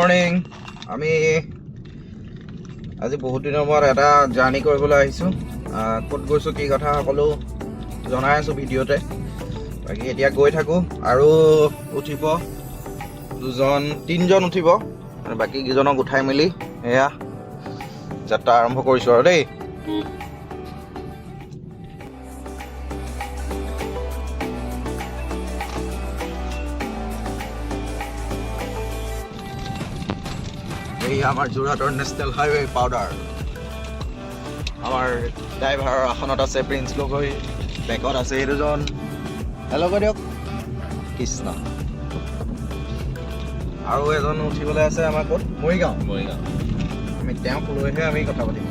Morning. আমি আজি বহুত দিনৰ মূৰত এটা জাৰ্ণি কৰিবলৈ আহিছোঁ। ক'ত গৈছোঁ কি কথা সকলো জনাই আছোঁ ভিডিঅ'তে। বাকী এতিয়া গৈ থাকোঁ আৰু উঠিব তিনিজন উঠিব, বাকী কেইজনক উঠাই মেলি এয়া যাত্ৰা আৰম্ভ কৰিছোঁ আৰু দেই। এই আমাৰ যোৰহাটৰ নেশ্যনেল হাইৱে পাউডাৰ। আমাৰ ড্ৰাইভাৰৰ আসনত আছে প্ৰিন্স গগৈ, বেকত আছে এই দুজন। হেল্ল' কৈ দিয়ক কৃষ্ণ। আৰু এজন উঠিবলৈ আছে আমাৰ ক'ত, মৰিগাঁও। আমি তেওঁক লৈহে আমি কথা পাতিম।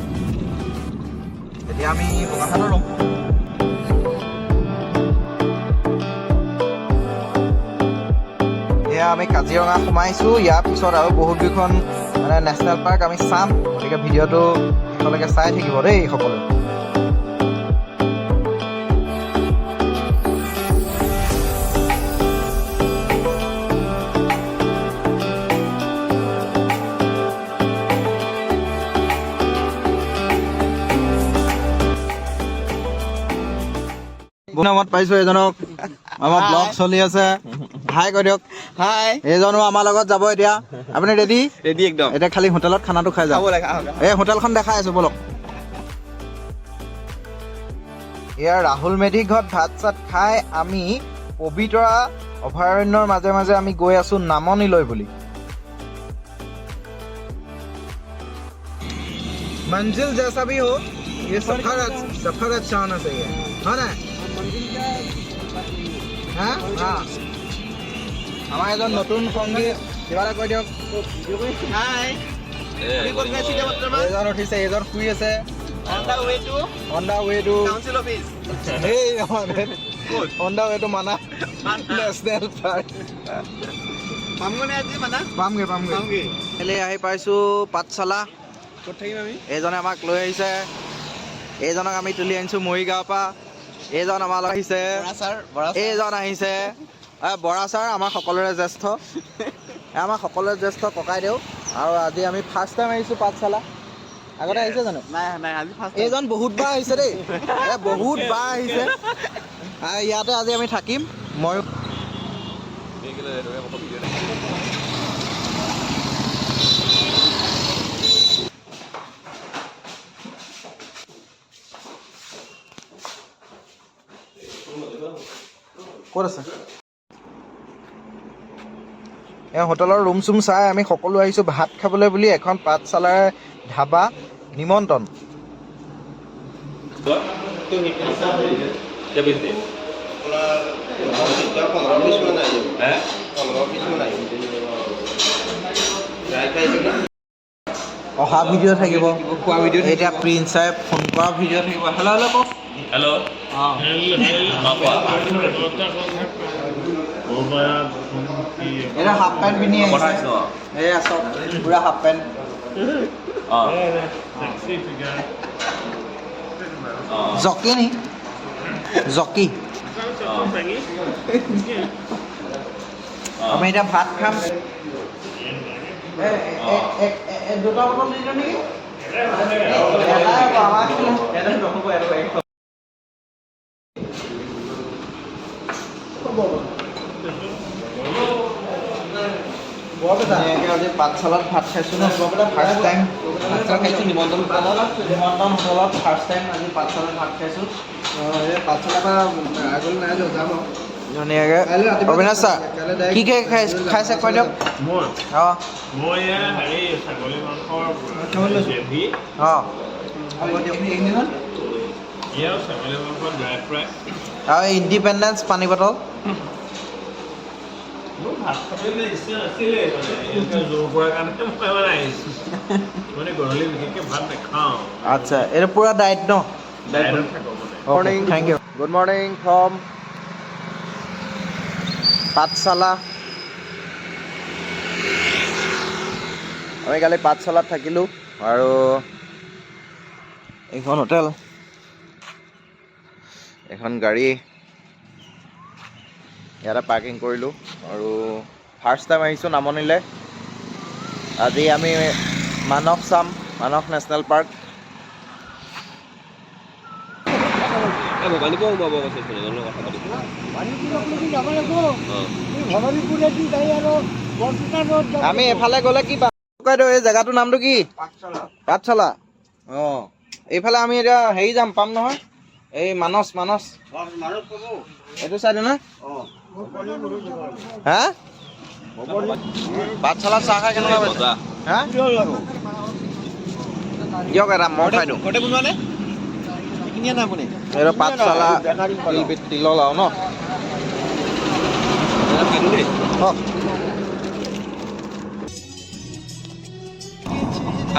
এতিয়া আমি বোকাখাটত ৰ'ম। এয়া আমি কাজিৰঙা সোমাইছোঁ। ইয়াৰ পিছত আৰু বহুত কেইখন নেশ্যনেল পাৰ্ক আমি চাম, গতিকে ভিডিঅ'টো শেষলৈকে চাই থাকিব দেই সকলোৱে। নামত পাইছোঁ এজনক, আমাৰ ব্লগ চলি আছে। হাই কৈ দিয়ক। হাই। এইজনো আমাৰ লগত যাব এতিয়া। আপুনি ৰেডি? ৰেডি একদম। এতিয়া খালি হোটেলত খানাটো খাই যাওঁ। এই হোটেলখন দেখাই আছোঁ বলক। এয়া ৰাহুল মেধিৰ ঘৰত ভাত চাত খাই আমি পবিতৰা অভয়াৰণ্যৰ মাজে মাজে আমি গৈ আছোঁ নামনিলৈ বুলি। मंजिल जैसा भी हो ये सफर अच्छा होना चाहिए, है ना? हाँ हाँ। আমাৰ এজন নতুন সংগী, কিবা এটা কৈ দিয়ক। এজন উঠিছে, এজন শুই আছে। On the way to council office. এই আমাৰ on the way to Manas national park. পামগে। এলে আহি পাইছোঁ পাঠশালা। ক'ত থাকিম আমি? এইজনে আমাক লৈ আহিছে। এইজনক আমি তুলি আনিছোঁ মৰিগাঁৱৰ পৰা। এইজন আমাৰ লগত আহিছে। এইজন আহিছে বৰা ছাৰ, আমাৰ সকলোৰে জ্যেষ্ঠ। আমাৰ সকলোৰে জ্যেষ্ঠ ককাইদেউ। আৰু আজি আমি ফাৰ্ষ্ট টাইম আহিছোঁ পাঠশালা। আগতে আহিছে জানো? নাই আজি ফাৰ্ষ্ট। এইজন বহুতবাৰ আহিছে দেই, বহুতবাৰ আহিছে। ইয়াতে আজি আমি থাকিম। মই ক'ত আছে? এই হোটেলৰ ৰুম চুম চাই আমি সকলো আহিছোঁ ভাত খাবলৈ বুলি এখন পাঠশালাৰ ধাবা নিমন্ত্ৰণ। অহা ভিডিঅ' থাকিব, খোৱা ভিডিঅ'। এতিয়া প্ৰিন্সাই ফোন কৰা ভিডিঅ' থাকিব। হেল্ল' হেল্ল' কওক। হেল্ল'। এটা হাফ পেণ্ট পিন্ধি আহিছে। এয়া চব পুৰা হাফ পেণ্ট। জকি নি? জকি। আমি এতিয়া ভাত খাম। দুটা বটল দি দিওঁ নেকি? আজি পাঠশালাত ভাত খাইছোঁ ন, ফাৰ্ষ্ট টাইম খাইছোঁ। নিমন্ত্ৰণ হোটেলত ফাৰ্ষ্ট টাইম আজি পাঠশালাত ভাত খাইছোঁ। পাঠশালাৰ পৰা আগলৈ নাই যাম ধুনীয়াকৈ। অবিনাশ ছাৰ কি খাইছে কৈ দিয়ক। মই হেৰি ছাগলী মাংসৰ ছাগলী মাংস ড্ৰাই ফ্ৰাই আৰু ইণ্ডিপেণ্ডেঞ্চ পানী বটল। মোৰ ভাত খাবলৈ ইচ্ছা নাছিলে, জোৰ কৰাৰ কাৰণে মই আহিছোঁ। মানে গধূলি বিশেষকৈ ভাত নাখাওঁ। আচ্ছা, এইটো পূৰা ডায়েট ন? ডায়েটত থাকোঁ মানে। Morning, thank you. Good morning from Pathshala. আমি কালি পাঠশালাত থাকিলোঁ আৰু এইখন হোটেল, এখন গাড়ী ইয়াতে পাৰ্কিং কৰিলোঁ। আৰু ফাৰ্ষ্ট টাইম আহিছোঁ নামনিলৈ। আজি আমি মানস চাম, মানস নেশ্যনেল পাৰ্ক। আমি এফালে গ'লে কি পাম? এই জেগাটোৰ নামটো কি? পাঠশালা। অঁ, এইফালে আমি এতিয়া হেৰি যাম, পাম নহয়, এই মানস এইটো চাইডে না? হা? পাঠশালাত চাহ খাই কেনেকুৱা পাইছা? হা? দিয়ক এটা মই খাই দিওঁ। এইটো পাঠশালা তিলল আৰু ন?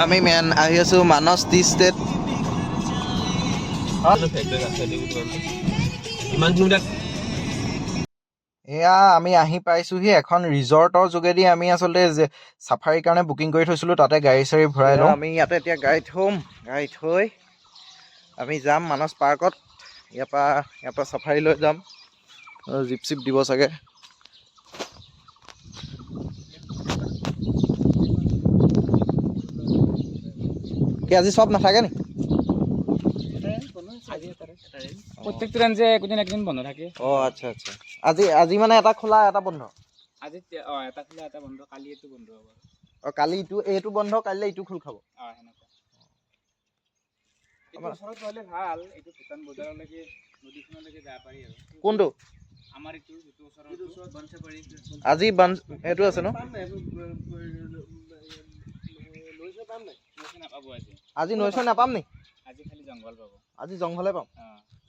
আমি আহি আছো মানস টি ষ্টেট। এয়া আমি আহি পাইছোহি এখন ৰিজৰ্টৰ যোগেদি। আমি আচলতে চাফাৰীৰ কাৰণে বুকিং কৰি থৈছিলোঁ, তাতে গাড়ী চাড়ী ভৰাই লওঁ। আমি ইয়াতে এতিয়া গাড়ী থ'ম, গাড়ী থৈ আমি যাম মানস পাৰ্কত। ইয়াৰ পৰা চাফাৰী লৈ যাম, জীপ চিপ দিব চাগে। কি আজি চব নাথাকে নি? প্ৰত্যেকটো ৰেঞ্জে একদিন বন্ধ থাকে। অঁ আচ্ছা আচ্ছা। আজি মানে এটা খোলা এটা বন্ধ? আজি এটা খোলা এটা বন্ধ, কালি এইটো বন্ধ হ'ব। অঁ, কালি এইটো বন্ধ, কাইলৈ এইটো খোল খাব। সেনেকুৱা। এইটো ওচৰত হ'লে ভাল, এইটো ভূটান বৰ্ডাৰলৈকে নদীখনলৈকে যাব পাৰি আৰু। কোনটো? আমাৰ এইটো যিটো ওচৰত বাঞ্চাপাৰি আজি এইটো আছে ন? নাপাব আজি নৈশ নাপাম নি? আজি খালি জংঘল পাব। আজি জংঘলে পাম।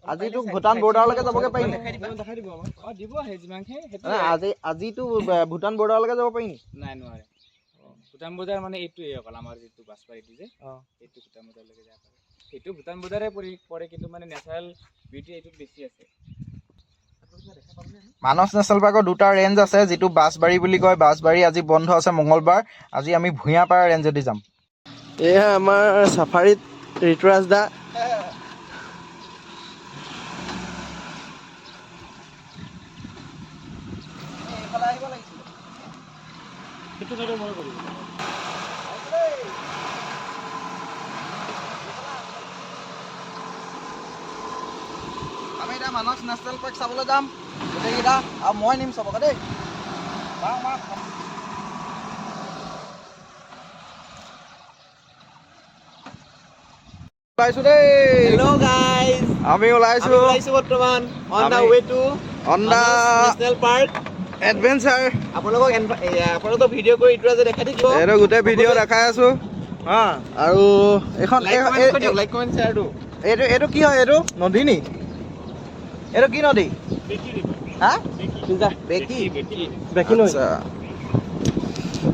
আজিতো ভূটান বৰ্ডাৰলৈকে যাবগে পাৰিম নি? দিব সেই যিমানখিনি। আজিতো ভূটান বৰ্ডাৰলৈকে যাব পাৰি নি? নাই, নোৱাৰে। ভূটান বৰ্ডাৰ মানে এইটোৱে অকল আমাৰ যিটো বাছপাৰীটো যে, এইটো ভূটান বৰ্ডাৰলৈকে যাব পাৰে। সেইটো ভূটান বৰ্ডাৰে পৰে, কিন্তু মানে নেচাৰেল বিউটি এইটোত বেছি আছে। মানস নেশ্যনেল পাৰ্কৰ দুটা ৰেঞ্জ আছে, যিটো বাছবাৰী বুলি কয়। বাছবাৰী আজি বন্ধ আছে মঙলবাৰ। আজি আমি ভূঞাপাৰা ৰেঞ্জেদি যাম। এয়া আমাৰ চাফাৰীত ঋতুৰাজ দা। আমি এতিয়া মানস নেশ্যনেল পাৰ্ক চাবলৈ যাম গোটেইকেইটা, আৰু মই নিম চবকে দেই। ওলাইছো দেই। Hello guys, আমি ওলাইছো বৰ্তমান on the আমি- way to on the National Park. Adventure. আপোনালোকক ভিডিঅ' কৰি এইটো যে দেখাই থাকিব। এইটো গোটেই ভিডিঅ' দেখাই আছো। আৰু এইখন লাইক কমেণ্ট শ্বেয়াৰ টো। এইটো কি হয়? এইটো নদী নি? এইটো কি নদী? হা? বেকি আচ্ছা।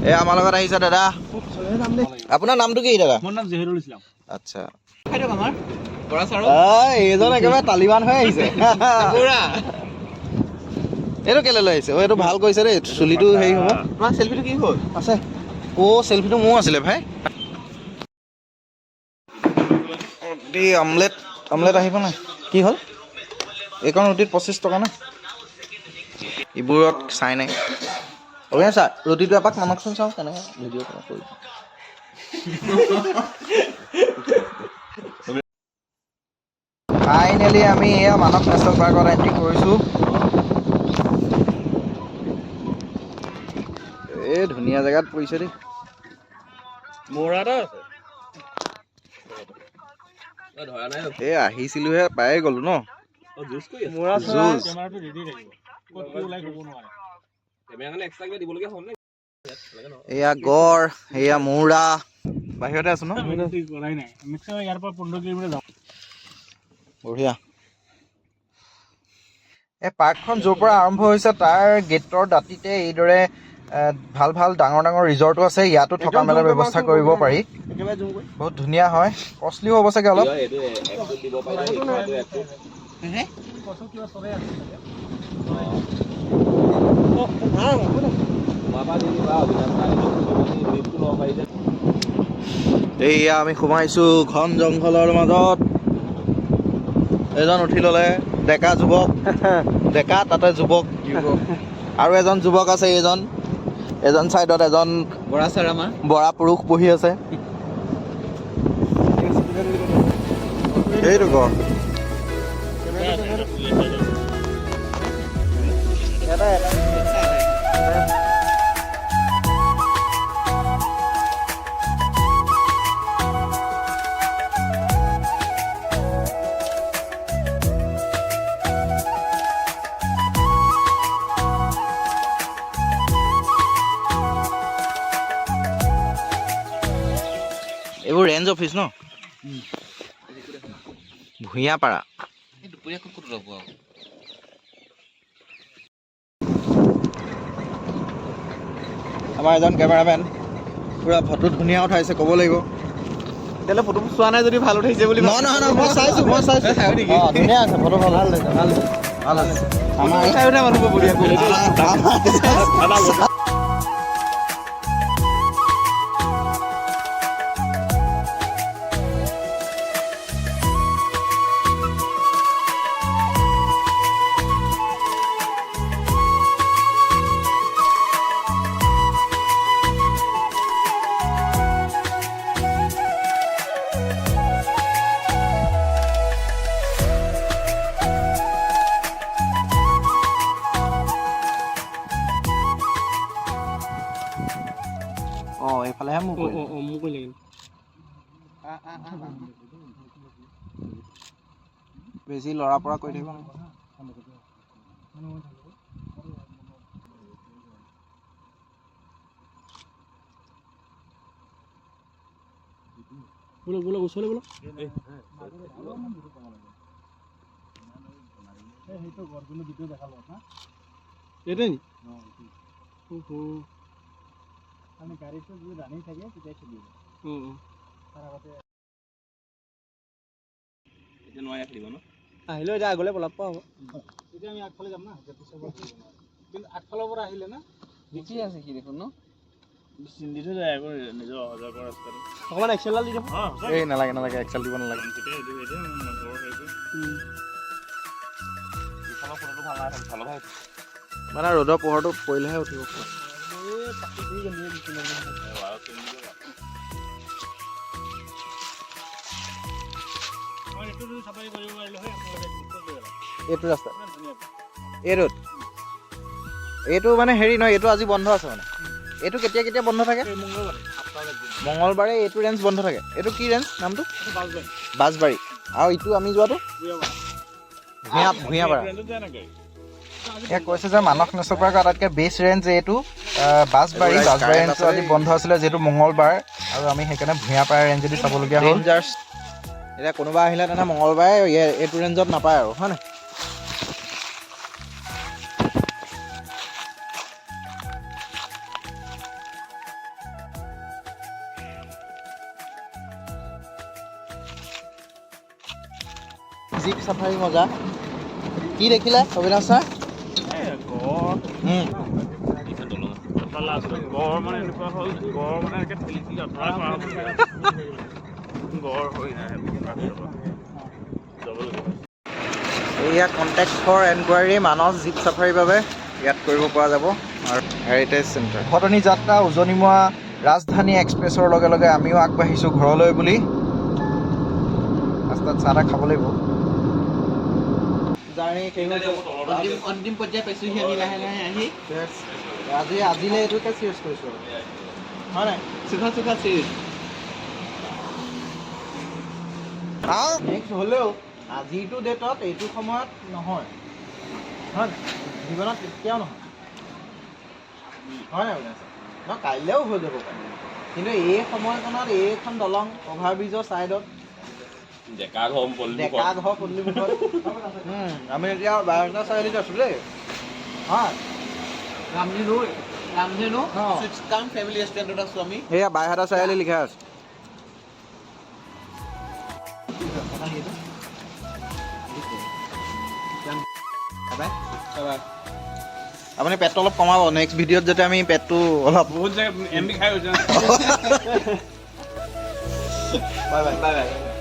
এই আমাৰ লগত আহিছে দাদা। আপোনাৰ নামটো কি দাদা? মোৰ নাম জহিৰুল ইছলাম। আচ্ছা। আমাৰ বৰা ছাৰ এইজন একেবাৰে তালিবান হৈ আহিছে। এইটো কেলে লৈ আহিছে? এইটো ভাল কৰিছে দেই, চুলিটো হেৰি হ'ব। তোমাৰ চেলফিটো কি হ'ল? আছে। চেলফিটো মোৰ আছিলে ভাই। অমলেট আহিব নাই? কি হ'ল? এইকণ ৰুটিত 25 টকা না? এইবোৰত চাই নাই। অভিনয় ছাৰ, ৰুটিটো এপাক নামকচোন, চাওঁ কেনেকৈ ভিডিঅ' কৰি। ফাইনেলি আমি এয়া মানস নেশ্যনেল পাৰ্কত এণ্ট্ৰি কৰিছোঁ। এই ধুনীয়া জেগাত পৰিছে দেই। এই আহিছিলোহে, পায়ে গ'লো ন। এয়া গড়, এয়া মৌৰা। বাহিৰতে আছো ন? বঢ়িয়া। এই পাৰ্কখন য'ৰ পৰা আৰম্ভ হৈছে তাৰ গেটৰ দাঁতিতে এইদৰে ভাল ভাল ডাঙৰ ডাঙৰ ৰিজৰ্টো আছে। ইয়াতো থকা মেলাৰ ব্যৱস্থা কৰিব পাৰি। বহুত ধুনীয়া হয়, কষ্টলিও হ'ব চাগে অলপ। এইয়া আমি সোমাইছো ঘন জংঘলৰ মাজত। এজন উঠি ল'লে, ডেকা যুৱক। ডেকা তাতে যুৱক আৰু এজন যুৱক আছে। এইজন এজন চাইডত এজন বৰা ছাৰ আমাৰ বৰা পুৰুষ বহি আছে। এইটো ক এইবোৰ ৰেঞ্জ অফিচ ন ভূঞাপাৰা। দুপৰীয়া ক'ত ল'ব আৰু আমাৰ এজন কেমেৰামেন পুৰা ফটো ধুনীয়া উঠাইছে ক'ব লাগিব। তেতিয়াহ'লে ফটো চোৱা নাই যদি ভাল উঠাইছে বুলি নহয় মই চাইছোঁ অঁ ধুনীয়া আছে ফটো ভাল হৈছে ভাল হৈছে আমাৰ চাই উঠা মানুহ বঢ়িয়া কৰি অঁ এইফালেহে মোক বেছি লৰা পৰা কৈ থাকিব बोलो ओसरले बोलो এইটো নি আমি গাড়ীটো যদি ৰানি থাকে তেতিয়া চলিব তাৰ আগতে এতিয়া নয়া খেলিব ন আহিলে এতিয়া আগলে পলাপ পাব এতিয়া আমি আগফালে যাম না কিন্তু আগফালৰ পৰা আহিলে না দেখি আছে কি দেখোন ন চিন্দি থৈ যায় আকৌ নিজৰ অহা কৰা ৰাস্তাটো অকণমান এক্সেলডাল দি দিব এই নালাগে এক্সেল দিব নালাগে মানে ৰ'দৰ পোহৰটো পৰিলেহে উঠিব এইটো ৰাস্তা এইটোত এইটো মানে হেৰি নহয় এইটো আজি বন্ধ আছে মানে এইটো কেতিয়া কেতিয়া বন্ধ থাকে মঙলবাৰে এইটো ৰেঞ্জ বন্ধ থাকে এইটো কি ৰেঞ্জ নামটো বাছবাৰী আৰু ইটো আমি যোৱাটো ভূঞাপাৰা ইয়াক কৈছে যে মানস নেশ্যনেল পাৰ্কৰ আটাইতকৈ বেষ্ট ৰেঞ্জ এইটো বাছবাৰী ৰেঞ্জটো আজি বন্ধ আছিলে যিহেতু মঙলবাৰ আৰু আমি সেইকাৰণে ভূঞাপাৰা ৰেঞ্জেদি চাবলগীয়া হ'ল এতিয়া কোনোবা আহিলে তেনে মঙলবাৰে এইটো ৰেঞ্জত নাপায় আৰু হয় নাই জীপ চাফাৰী মজা কি দেখিলে অবিনাশ ছাৰ গড় মানে এনেকুৱা হ'ল গড় মানে এনেকৈ ঠেলি ঠেলি অঁতৰাই কৰা গড় হৈ নাহে এয়া contact for enquiry Manas jeep চাফাৰীৰ বাবে ইয়াত কৰিব পৰা যাব আৰু হেৰিটেজ চেণ্টাৰ উভতনি যাত্ৰা উজনিমুৱা ৰাজধানী এক্সপ্ৰেছৰ লগে লগে আমিও আগবাঢ়িছোঁ ঘৰলৈ বুলি ৰাস্তাত চাহ তাহ খাব লাগিব অন্তিম পৰ্যায় পাইছোঁহি আমি লাহে লাহে আহি আজিলৈ এইটোকে চিৰিয়াছ কৰিছোঁ হয় নাই চুখা চিৰিজ নেক্সট হ'লেও আজিৰটো ডেটত এইটো সময়ত নহয় হয় নাই জীৱনত কেতিয়াও নহয় হয় নাই ন কাইলৈও হৈ যাব পাৰে কিন্তু এই সময়কণত এইখন দলং অভাৰব্ৰিজৰ ছাইডত ডেকা ঘৰ পদূলিমুখত আমি এতিয়া বাৰটা চাৰিআলিত আছোঁ দেই হয় ৰামধেনু কাম ফেমিলি ৰেষ্টুৰেণ্টত আছোঁ আমি এয়া বাইহাটা চাৰিআলি লিখা আছে আপুনি পেটটো অলপ কমাব নেক্সট ভিডিঅ'ত যাতে আমি পেটটো অলপ বহুত জেগা এম বি খাই গৈছে বাই বাই